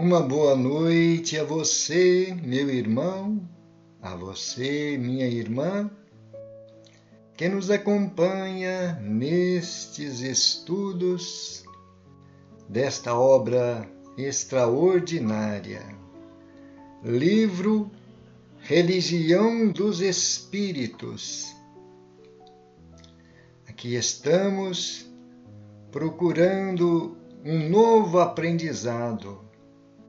Uma boa noite a você, meu irmão, a você, minha irmã, que nos acompanha nestes estudos desta obra extraordinária, livro Religião dos Espíritos. Aqui estamos procurando um novo aprendizado,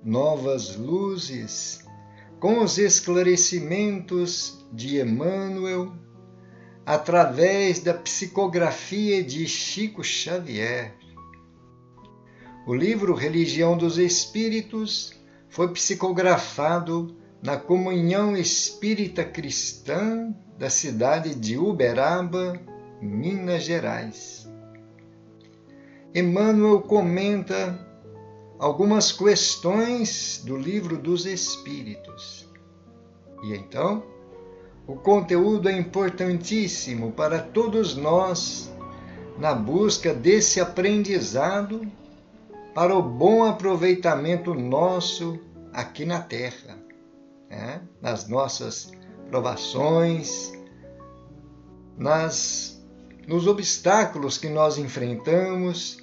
novas luzes, com os esclarecimentos de Emmanuel, através da psicografia de Chico Xavier. O livro Religião dos Espíritos foi psicografado na Comunhão Espírita Cristã da cidade de Uberaba, Minas Gerais. Emmanuel comenta algumas questões do Livro dos Espíritos. E então, o conteúdo é importantíssimo para todos nós na busca desse aprendizado para o bom aproveitamento nosso aqui na Terra, nas nossas provações, nos obstáculos que nós enfrentamos.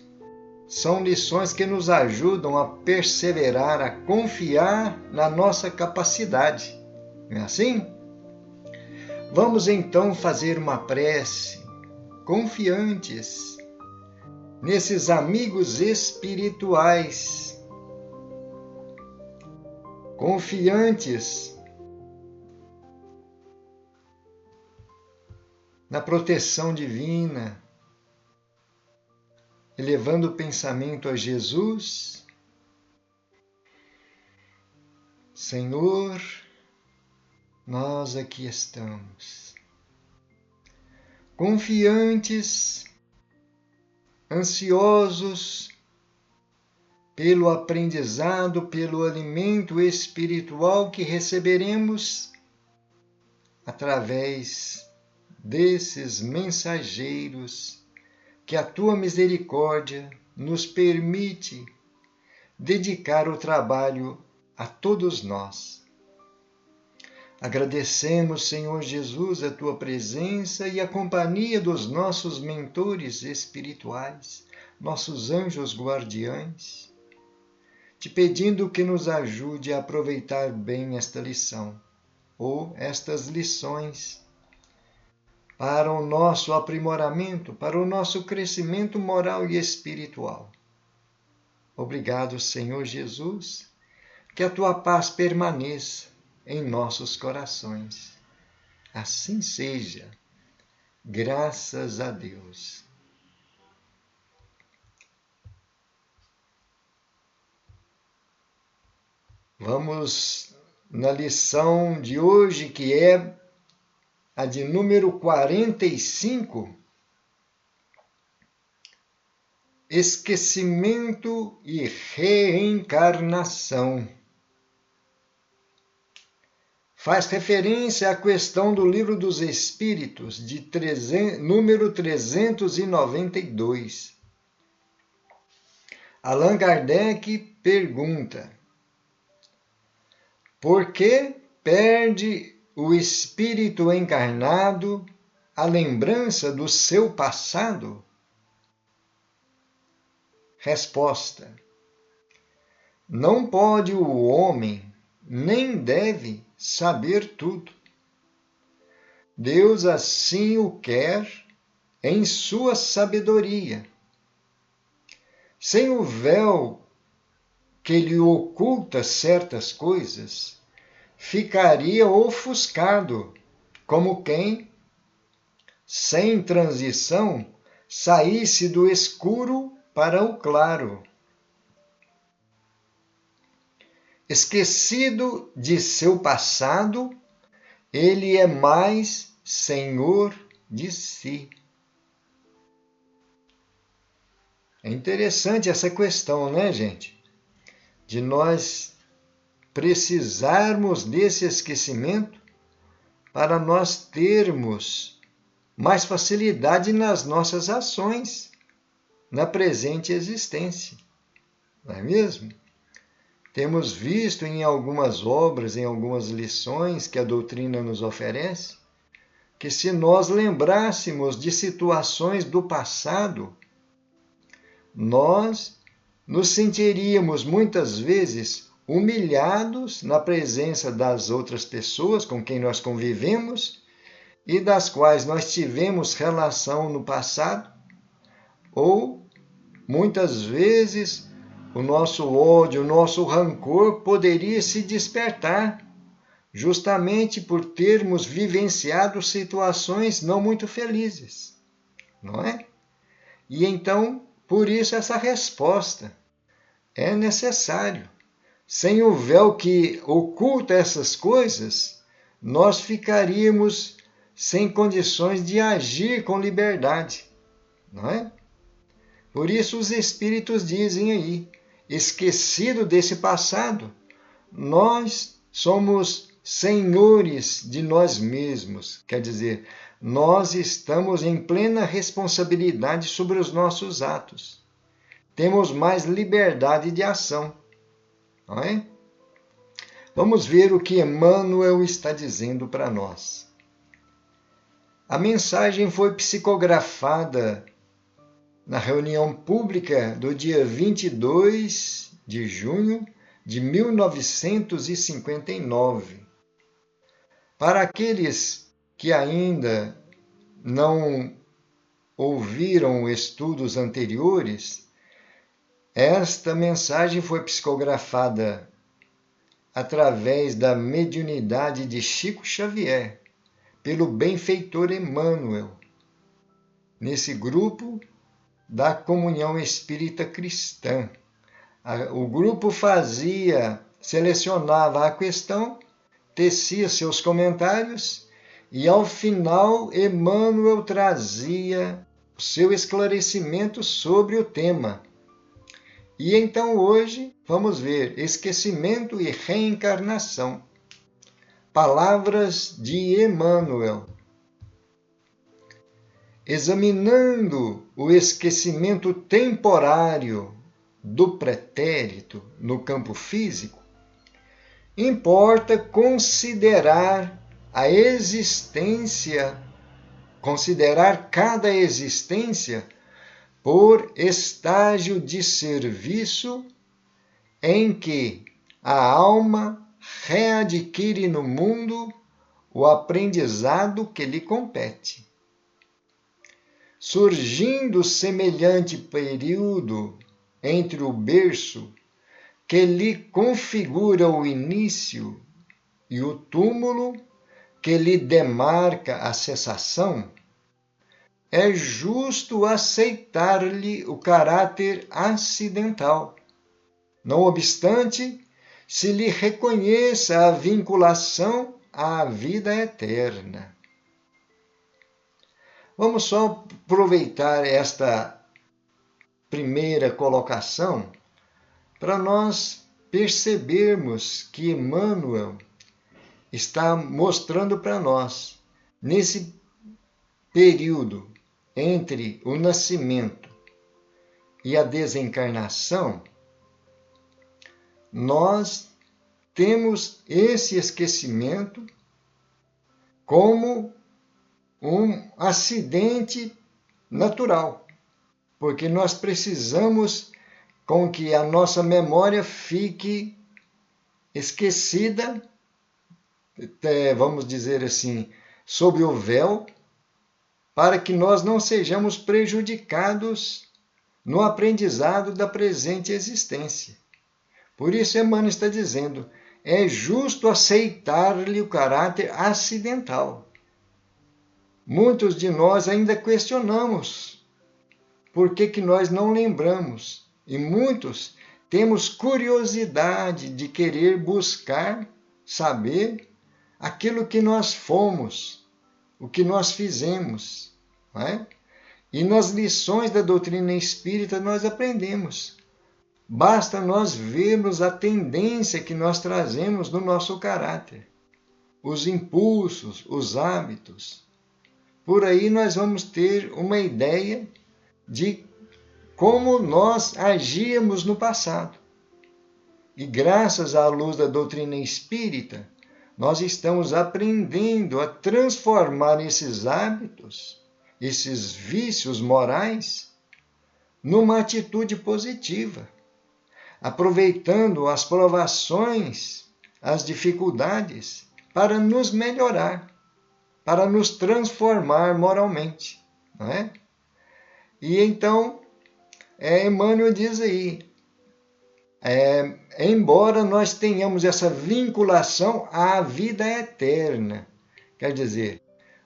São lições que nos ajudam a perseverar, a confiar na nossa capacidade. Não é assim? Vamos então fazer uma prece, confiantes nesses amigos espirituais, confiantes na proteção divina, elevando o pensamento a Jesus. Senhor, nós aqui estamos, confiantes, ansiosos pelo aprendizado, pelo alimento espiritual que receberemos através desses mensageiros que a tua misericórdia nos permite dedicar o trabalho a todos nós. Agradecemos, Senhor Jesus, a tua presença e a companhia dos nossos mentores espirituais, nossos anjos guardiães, te pedindo que nos ajude a aproveitar bem esta lição, ou estas lições, para o nosso aprimoramento, para o nosso crescimento moral e espiritual. Obrigado, Senhor Jesus, que a tua paz permaneça em nossos corações. Assim seja, graças a Deus. Vamos na lição de hoje, que é a de número 45, esquecimento e reencarnação. Faz referência à questão do Livro dos Espíritos, número 392. Allan Kardec pergunta: por que perde o espírito encarnado a lembrança do seu passado? Resposta: não pode o homem, nem deve saber tudo. Deus assim o quer em sua sabedoria. Sem o véu que lhe oculta certas coisas, ficaria ofuscado, como quem, sem transição, saísse do escuro para o claro. Esquecido de seu passado, ele é mais senhor de si. É interessante essa questão, né, gente? De nós precisarmos desse esquecimento para nós termos mais facilidade nas nossas ações, na presente existência. Não é mesmo? Temos visto em algumas obras, em algumas lições que a doutrina nos oferece, que se nós lembrássemos de situações do passado, nós nos sentiríamos muitas vezes humilhados na presença das outras pessoas com quem nós convivemos e das quais nós tivemos relação no passado, ou muitas vezes o nosso ódio, o nosso rancor poderia se despertar justamente por termos vivenciado situações não muito felizes, não é? E então, por isso essa resposta é necessário. Sem o véu que oculta essas coisas, nós ficaríamos sem condições de agir com liberdade, não é? Por isso os Espíritos dizem aí, esquecido desse passado, nós somos senhores de nós mesmos. Quer dizer, nós estamos em plena responsabilidade sobre os nossos atos. Temos mais liberdade de ação, não é? Vamos ver o que Emmanuel está dizendo para nós. A mensagem foi psicografada na reunião pública do dia 22 de junho de 1959. Para aqueles que ainda não ouviram estudos anteriores, esta mensagem foi psicografada através da mediunidade de Chico Xavier, pelo benfeitor Emmanuel, nesse grupo da Comunhão Espírita Cristã. O grupo selecionava a questão, tecia seus comentários e, ao final, Emmanuel trazia o seu esclarecimento sobre o tema. E então hoje vamos ver esquecimento e reencarnação. Palavras de Emmanuel. Examinando o esquecimento temporário do pretérito no campo físico, importa considerar cada existência por estágio de serviço em que a alma readquire no mundo o aprendizado que lhe compete. Surgindo semelhante período entre o berço que lhe configura o início e o túmulo que lhe demarca a cessação, é justo aceitar-lhe o caráter acidental. Não obstante, se lhe reconheça a vinculação à vida eterna. Vamos só aproveitar esta primeira colocação para nós percebermos que Emmanuel está mostrando para nós, nesse período entre o nascimento e a desencarnação, nós temos esse esquecimento como um acidente natural, porque nós precisamos com que a nossa memória fique esquecida, vamos dizer assim, sob o véu, para que nós não sejamos prejudicados no aprendizado da presente existência. Por isso, Emmanuel está dizendo, é justo aceitar-lhe o caráter acidental. Muitos de nós ainda questionamos por que nós não lembramos, e muitos temos curiosidade de querer buscar, saber aquilo que nós fomos, o que nós fizemos, não é? E nas lições da doutrina espírita nós aprendemos. Basta nós vermos a tendência que nós trazemos no nosso caráter, os impulsos, os hábitos. Por aí nós vamos ter uma ideia de como nós agíamos no passado. e graças à luz da doutrina espírita, nós estamos aprendendo a transformar esses hábitos, esses vícios morais, numa atitude positiva, aproveitando as provações, as dificuldades, para nos melhorar, para nos transformar moralmente, não é? E então, Emmanuel diz aí, embora nós tenhamos essa vinculação à vida eterna, quer dizer,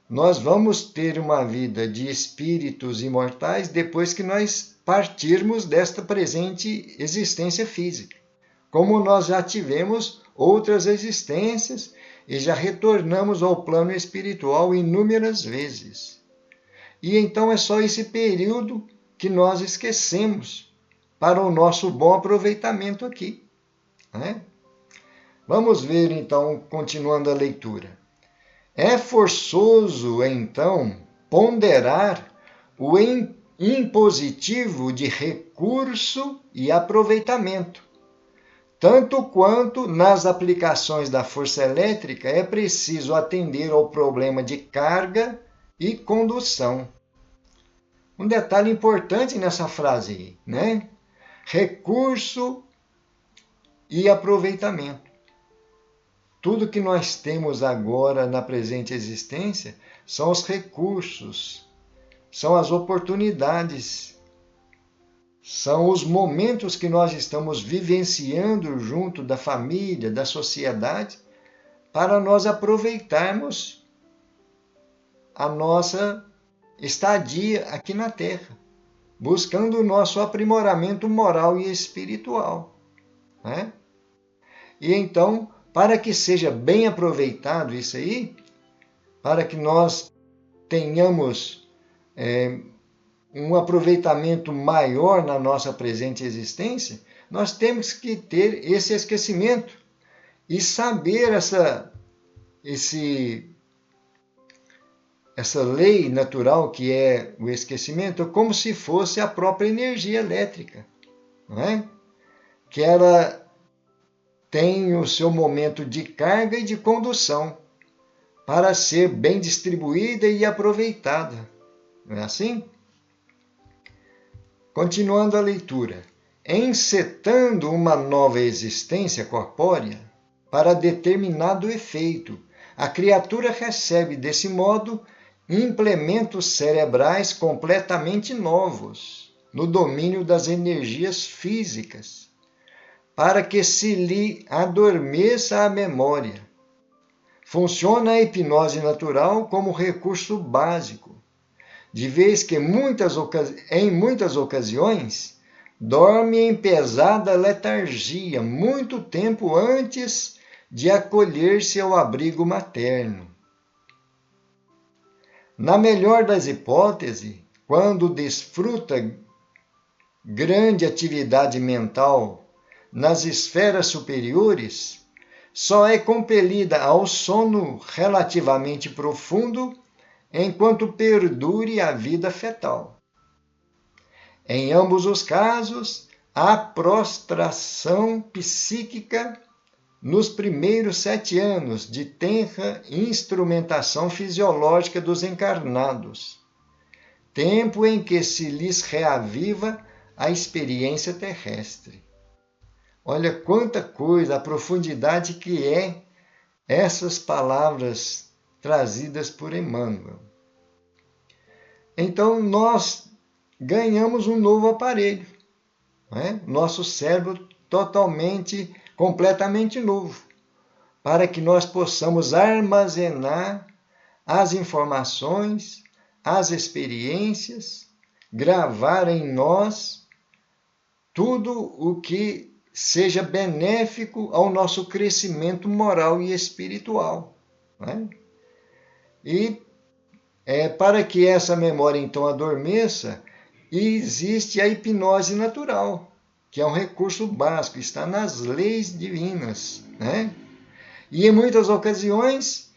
nós vamos ter uma vida de espíritos imortais depois que nós partirmos desta presente existência física, como nós já tivemos outras existências e já retornamos ao plano espiritual inúmeras vezes. E então é só esse período que nós esquecemos para o nosso bom aproveitamento aqui, né? Vamos ver então, continuando a leitura. É forçoso, então, ponderar o impositivo de recurso e aproveitamento, tanto quanto nas aplicações da força elétrica é preciso atender ao problema de carga e condução. Um detalhe importante nessa frase, né? Recurso e aproveitamento. Tudo que nós temos agora na presente existência são os recursos, são as oportunidades, são os momentos que nós estamos vivenciando junto da família, da sociedade, para nós aproveitarmos a nossa estadia aqui na Terra, buscando o nosso aprimoramento moral e espiritual, né? E então, para que seja bem aproveitado isso aí, para que nós tenhamos um aproveitamento maior na nossa presente existência, nós temos que ter esse esquecimento e saber essa lei natural que é o esquecimento, como se fosse a própria energia elétrica, não é? Que ela tem o seu momento de carga e de condução para ser bem distribuída e aproveitada. Não é assim? Continuando a leitura. Encetando uma nova existência corpórea para determinado efeito, a criatura recebe, desse modo, implementos cerebrais completamente novos no domínio das energias físicas, para que se lhe adormeça a memória. Funciona a hipnose natural como recurso básico, de vez que em muitas ocasiões dorme em pesada letargia muito tempo antes de acolher-se ao abrigo materno. Na melhor das hipóteses, quando desfruta grande atividade mental nas esferas superiores, só é compelida ao sono relativamente profundo enquanto perdure a vida fetal. Em ambos os casos, há prostração psíquica nos primeiros 7 anos de tenra instrumentação fisiológica dos encarnados, tempo em que se lhes reaviva a experiência terrestre. Olha quanta coisa, a profundidade que é essas palavras trazidas por Emmanuel. Então, nós ganhamos um novo aparelho, né? Nosso cérebro completamente novo, para que nós possamos armazenar as informações, as experiências, gravar em nós tudo o que seja benéfico ao nosso crescimento moral e espiritual, né? E para que essa memória então adormeça, existe a hipnose natural, que é um recurso básico, está nas leis divinas, né? E em muitas ocasiões,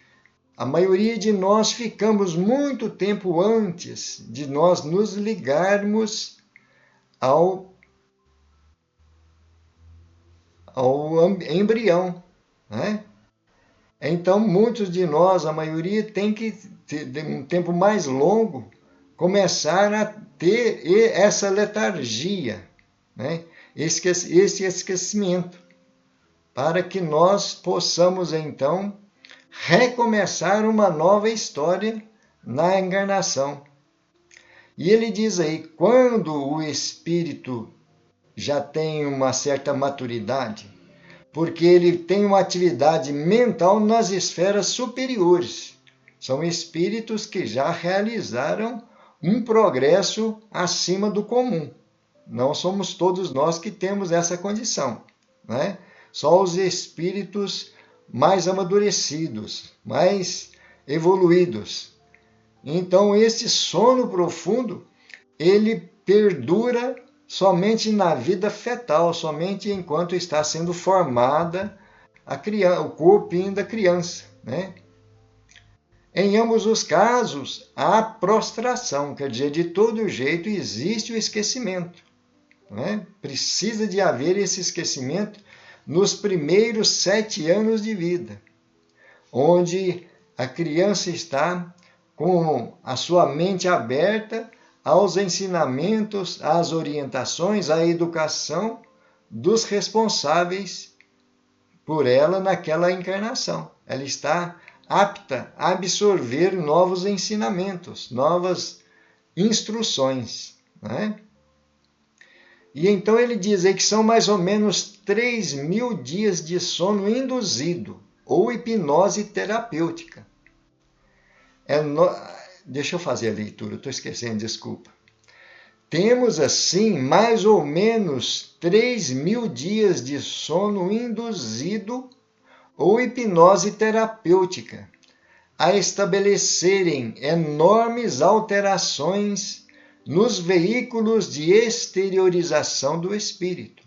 a maioria de nós ficamos muito tempo antes de nós nos ligarmos ao ao embrião, né? Então, muitos de nós, a maioria, tem que, de um tempo mais longo, começar a ter essa letargia, né? Esse esquecimento, para que nós possamos, então, recomeçar uma nova história na encarnação. E ele diz aí, quando o espírito já tem uma certa maturidade, porque ele tem uma atividade mental nas esferas superiores. São espíritos que já realizaram um progresso acima do comum. Não somos todos nós que temos essa condição, né? Só os espíritos mais amadurecidos, mais evoluídos. Então, esse sono profundo, ele perdura somente na vida fetal, somente enquanto está sendo formada o corpinho da criança, né? Em ambos os casos, há prostração, quer dizer, de todo jeito existe o esquecimento, né? Precisa de haver esse esquecimento nos primeiros 7 anos de vida, onde a criança está com a sua mente aberta aos ensinamentos, às orientações, à educação dos responsáveis por ela naquela encarnação. Ela está apta a absorver novos ensinamentos, novas instruções, né? E então ele diz aí que são mais ou menos 3.000 dias de sono induzido ou hipnose terapêutica. Deixa eu fazer a leitura, estou esquecendo, desculpa. Temos, assim, mais ou menos 3.000 dias de sono induzido ou hipnose terapêutica, a estabelecerem enormes alterações nos veículos de exteriorização do espírito,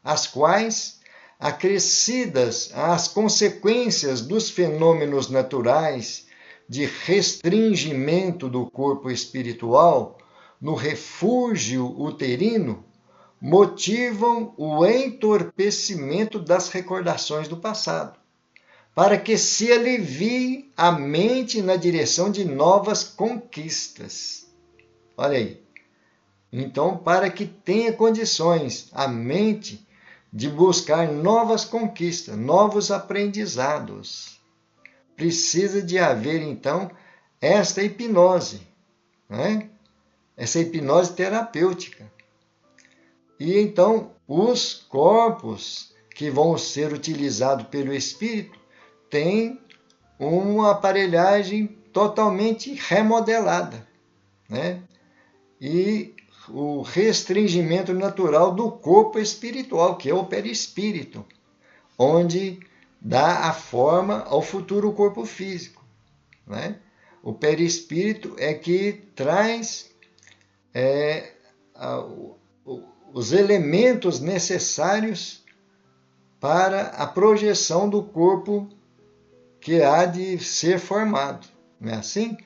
as quais, acrescidas às consequências dos fenômenos naturais de restringimento do corpo espiritual no refúgio uterino, motivam o entorpecimento das recordações do passado, para que se alivie a mente na direção de novas conquistas. Olha aí. Então, para que tenha condições a mente de buscar novas conquistas, novos aprendizados, precisa de haver, então, esta hipnose, né? Essa hipnose terapêutica. E então, os corpos que vão ser utilizados pelo espírito têm uma aparelhagem totalmente remodelada, né? E o restringimento natural do corpo espiritual, que é o perispírito, onde dá a forma ao futuro corpo físico, né? O perispírito é que traz os elementos necessários para a projeção do corpo que há de ser formado, não é assim?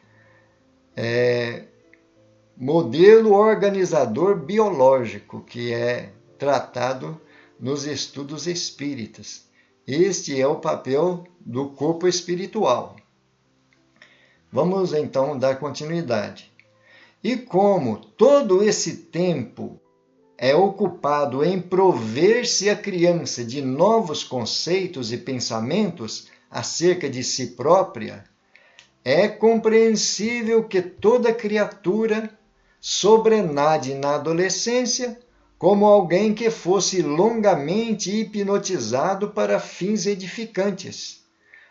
Modelo organizador biológico, que é tratado nos estudos espíritas. Este é o papel do corpo espiritual. Vamos então dar continuidade. E como todo esse tempo é ocupado em prover-se a criança de novos conceitos e pensamentos acerca de si própria, é compreensível que toda criatura sobrenade na adolescência como alguém que fosse longamente hipnotizado para fins edificantes,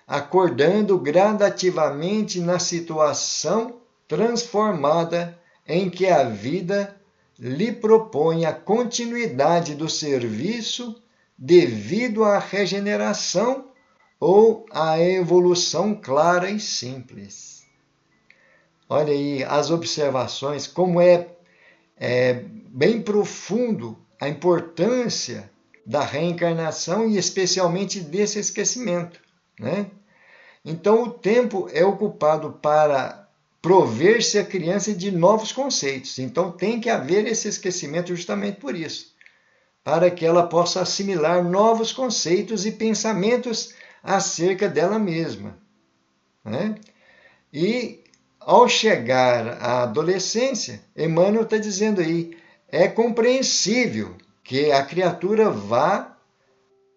acordando gradativamente na situação transformada em que a vida lhe propõe a continuidade do serviço devido à regeneração ou à evolução clara e simples. Olha aí as observações, como é bem profundo a importância da reencarnação e especialmente desse esquecimento, né? Então, o tempo é ocupado para prover-se a criança de novos conceitos. Então, tem que haver esse esquecimento justamente por isso, para que ela possa assimilar novos conceitos e pensamentos acerca dela mesma, né? E ao chegar à adolescência, Emmanuel está dizendo aí, é compreensível que a criatura vá,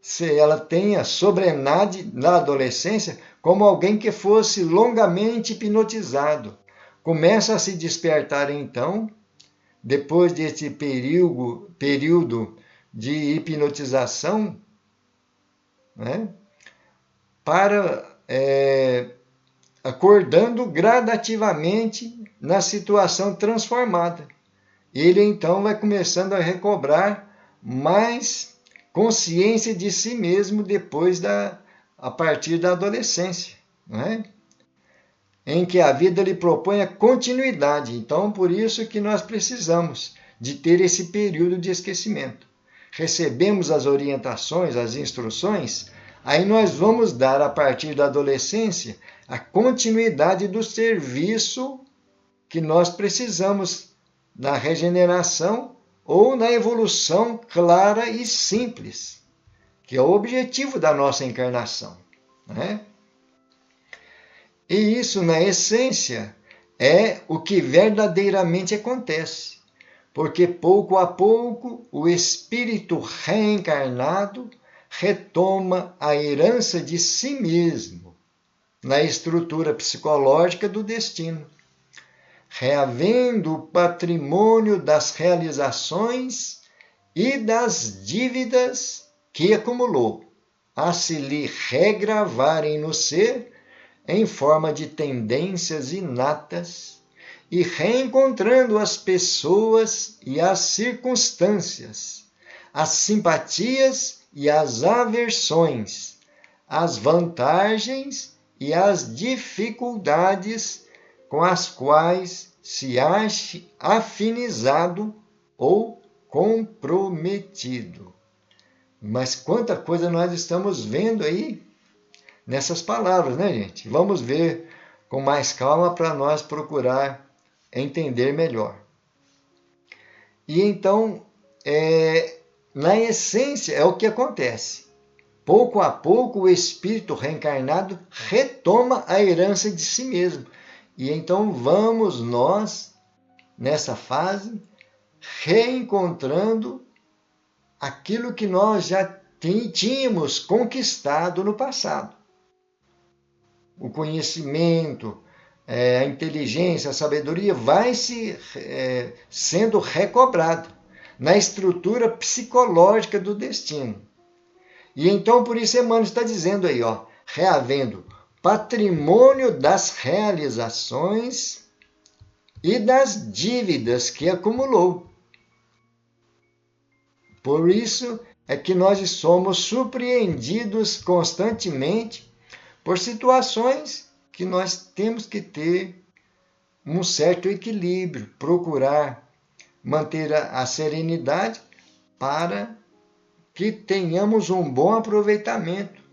se ela tenha sobrenade na adolescência, como alguém que fosse longamente hipnotizado. Começa a se despertar então, depois desse período de hipnotização, né, para acordando gradativamente na situação transformada. Ele então vai começando a recobrar mais consciência de si mesmo a partir da adolescência, né? Em que a vida lhe propõe a continuidade. Então, por isso que nós precisamos de ter esse período de esquecimento. Recebemos as orientações, as instruções, aí nós vamos dar, a partir da adolescência, a continuidade do serviço que nós precisamos na regeneração ou na evolução clara e simples, que é o objetivo da nossa encarnação, né? E isso, na essência, é o que verdadeiramente acontece, porque pouco a pouco o espírito reencarnado retoma a herança de si mesmo na estrutura psicológica do destino, reavendo o patrimônio das realizações e das dívidas que acumulou, a se lhe regravarem no ser em forma de tendências inatas e reencontrando as pessoas e as circunstâncias, as simpatias e as aversões, as vantagens e as dificuldades com as quais se ache afinizado ou comprometido. Mas quanta coisa nós estamos vendo aí nessas palavras, né, gente? Vamos ver com mais calma para nós procurar entender melhor. E então, na essência, é o que acontece. Pouco a pouco, o espírito reencarnado retoma a herança de si mesmo. E então vamos nós, nessa fase, reencontrando aquilo que nós já tínhamos conquistado no passado. O conhecimento, a inteligência, a sabedoria vai sendo recobrado na estrutura psicológica do destino. E então, por isso, Emmanuel está dizendo aí, reavendo patrimônio das realizações e das dívidas que acumulou. Por isso é que nós somos surpreendidos constantemente por situações que nós temos que ter um certo equilíbrio, procurar manter a serenidade para que tenhamos um bom aproveitamento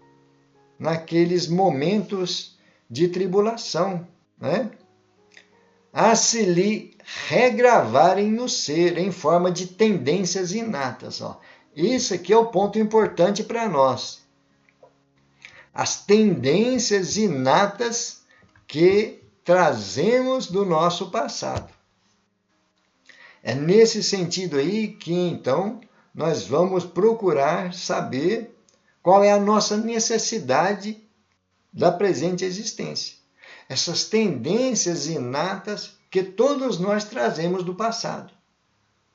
naqueles momentos de tribulação, né? A se lhe regravarem no ser em forma de tendências inatas. Isso aqui é o ponto importante para nós. As tendências inatas que trazemos do nosso passado. É nesse sentido aí que, então, nós vamos procurar saber qual é a nossa necessidade da presente existência. Essas tendências inatas que todos nós trazemos do passado.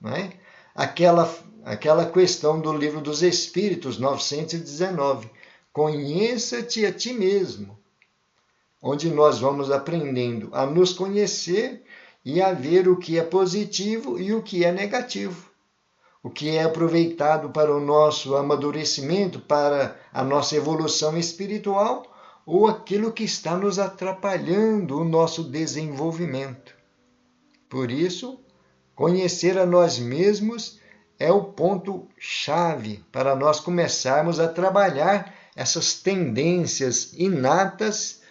Não é? Aquela questão do Livro dos Espíritos, 919. Conheça-te a ti mesmo, onde nós vamos aprendendo a nos conhecer e a ver o que é positivo e o que é negativo. O que é aproveitado para o nosso amadurecimento, para a nossa evolução espiritual, ou aquilo que está nos atrapalhando o nosso desenvolvimento. Por isso, conhecer a nós mesmos é o ponto-chave para nós começarmos a trabalhar essas tendências inatas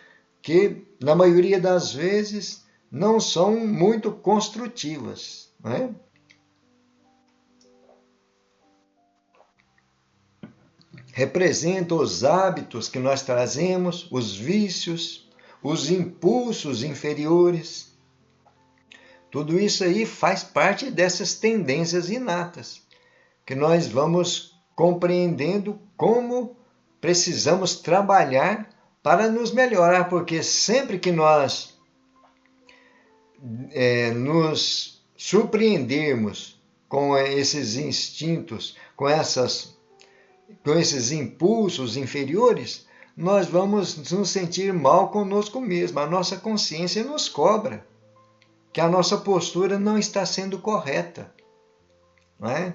que, na maioria das vezes, não são muito construtivas, não é? representa os hábitos que nós trazemos, os vícios, os impulsos inferiores. Tudo isso aí faz parte dessas tendências inatas, que nós vamos compreendendo como precisamos trabalhar para nos melhorar, porque sempre que nós nos surpreendermos com esses instintos, com esses impulsos inferiores, nós vamos nos sentir mal conosco mesmo. A nossa consciência nos cobra que a nossa postura não está sendo correta, não é?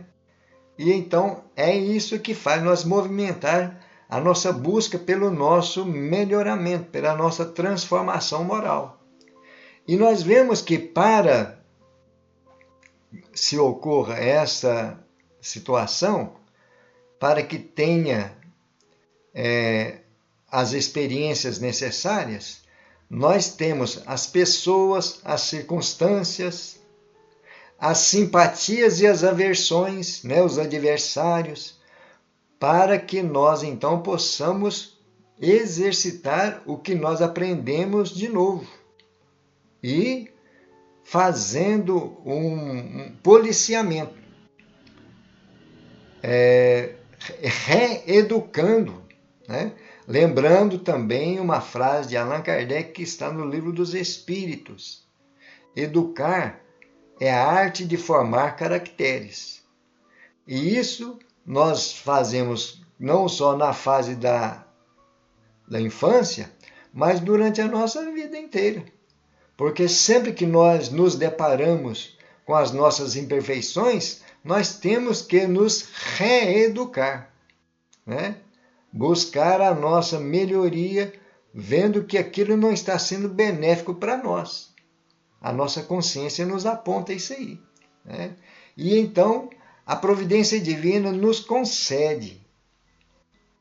E então é isso que faz nós movimentar a nossa busca pelo nosso melhoramento, pela nossa transformação moral. E nós vemos que para se ocorra essa situação, para que tenha as experiências necessárias, nós temos as pessoas, as circunstâncias, as simpatias e as aversões, né, os adversários, para que nós então possamos exercitar o que nós aprendemos de novo e fazendo um policiamento, reeducando, né? Lembrando também uma frase de Allan Kardec que está no Livro dos Espíritos: educar é a arte de formar caracteres. E isso nós fazemos não só na fase da infância, mas durante a nossa vida inteira. Porque sempre que nós nos deparamos com as nossas imperfeições, nós temos que nos reeducar, né? Buscar a nossa melhoria, vendo que aquilo não está sendo benéfico para nós. A nossa consciência nos aponta isso aí, né? E então a providência divina nos concede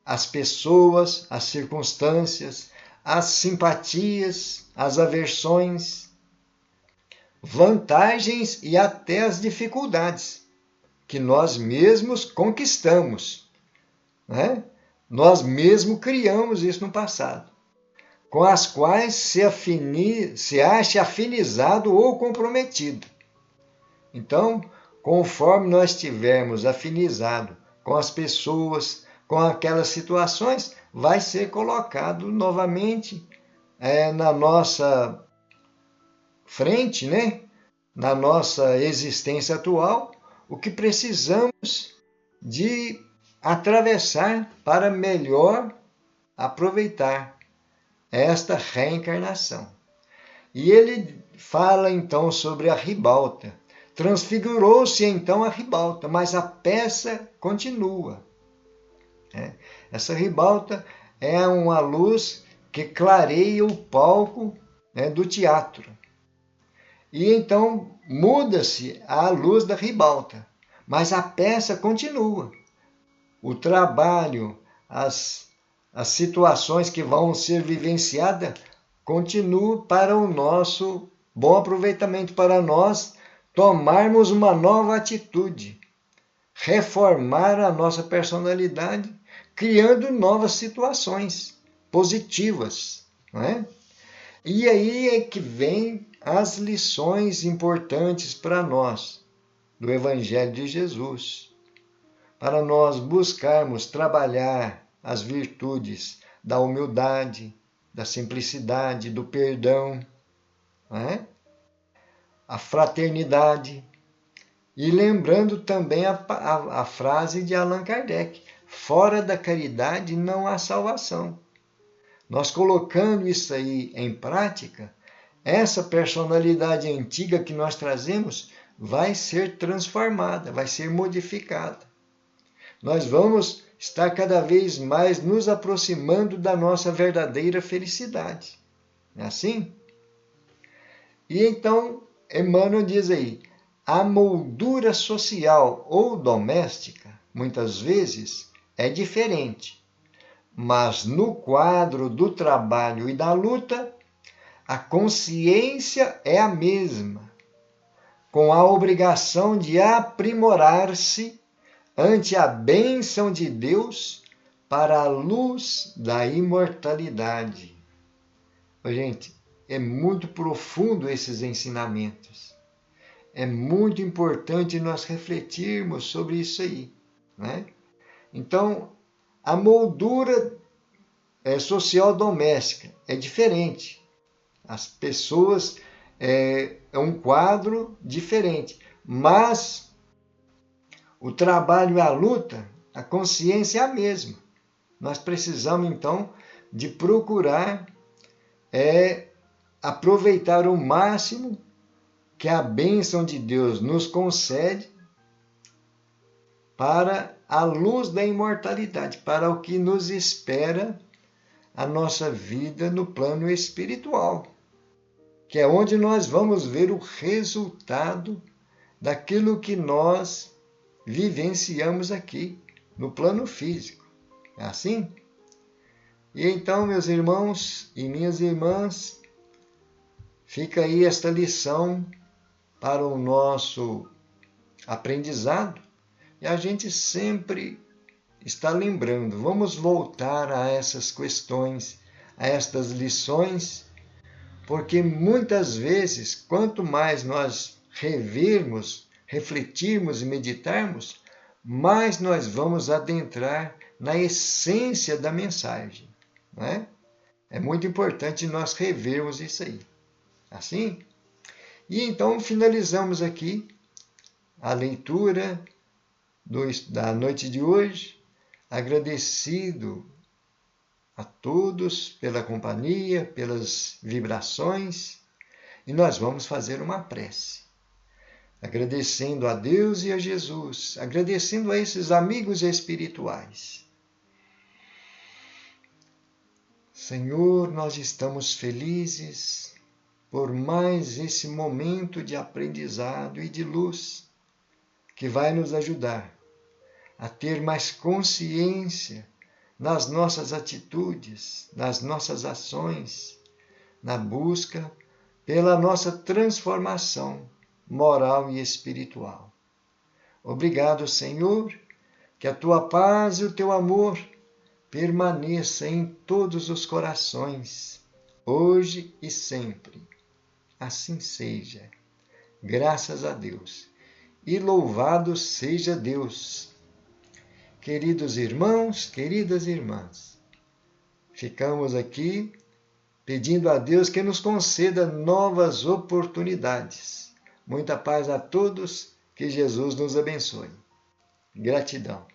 as pessoas, as circunstâncias, as simpatias, as aversões, vantagens e até as dificuldades que nós mesmos conquistamos, né? Nós mesmos criamos isso no passado, com as quais se acha afinizado ou comprometido. Então, conforme nós estivermos afinizado com as pessoas, com aquelas situações, vai ser colocado novamente na nossa frente, né? Na nossa existência atual, o que precisamos de atravessar para melhor aproveitar esta reencarnação. E ele fala então sobre a ribalta. Transfigurou-se então a ribalta, mas a peça continua. Essa ribalta é uma luz que clareia o palco, né, do teatro. E então muda-se a luz da ribalta, mas a peça continua. O trabalho, as situações que vão ser vivenciadas continuam para o nosso bom aproveitamento, para nós tomarmos uma nova atitude, reformar a nossa personalidade, criando novas situações positivas, não é? E aí é que vem as lições importantes para nós do Evangelho de Jesus, para nós buscarmos trabalhar as virtudes da humildade, da simplicidade, do perdão, não é? A fraternidade. E lembrando também a frase de Allan Kardec: fora da caridade não há salvação. Nós colocando isso aí em prática, essa personalidade antiga que nós trazemos vai ser transformada, vai ser modificada. Nós vamos estar cada vez mais nos aproximando da nossa verdadeira felicidade. Não é assim? E então, Emmanuel diz aí, a moldura social ou doméstica, muitas vezes, é diferente. Mas no quadro do trabalho e da luta, a consciência é a mesma, com a obrigação de aprimorar-se ante a bênção de Deus para a luz da imortalidade. Gente, é muito profundo esses ensinamentos. É muito importante nós refletirmos sobre isso aí, né? Então, a moldura social doméstica é diferente. As pessoas é um quadro diferente, mas o trabalho e a luta, a consciência é a mesma. Nós precisamos, então, de procurar aproveitar o máximo que a bênção de Deus nos concede para a luz da imortalidade, para o que nos espera a nossa vida no plano espiritual, que é onde nós vamos ver o resultado daquilo que nós vivenciamos aqui, no plano físico. É assim? E então, meus irmãos e minhas irmãs, fica aí esta lição para o nosso aprendizado, e a gente sempre está lembrando, vamos voltar a essas questões, a estas lições, porque muitas vezes, quanto mais nós revermos, refletirmos e meditarmos, mais nós vamos adentrar na essência da mensagem, não é? É muito importante nós revermos isso aí. Assim? E então finalizamos aqui a leitura da noite de hoje, agradecido a todos pela companhia, pelas vibrações, e nós vamos fazer uma prece. Agradecendo a Deus e a Jesus, agradecendo a esses amigos espirituais. Senhor, nós estamos felizes por mais esse momento de aprendizado e de luz que vai nos ajudar a ter mais consciência nas nossas atitudes, nas nossas ações, na busca pela nossa transformação moral e espiritual. Obrigado, Senhor, que a tua paz e o teu amor permaneça em todos os corações, hoje e sempre. Assim seja. Graças a Deus. E louvado seja Deus. Queridos irmãos, queridas irmãs, ficamos aqui pedindo a Deus que nos conceda novas oportunidades. Muita paz a todos, que Jesus nos abençoe. Gratidão.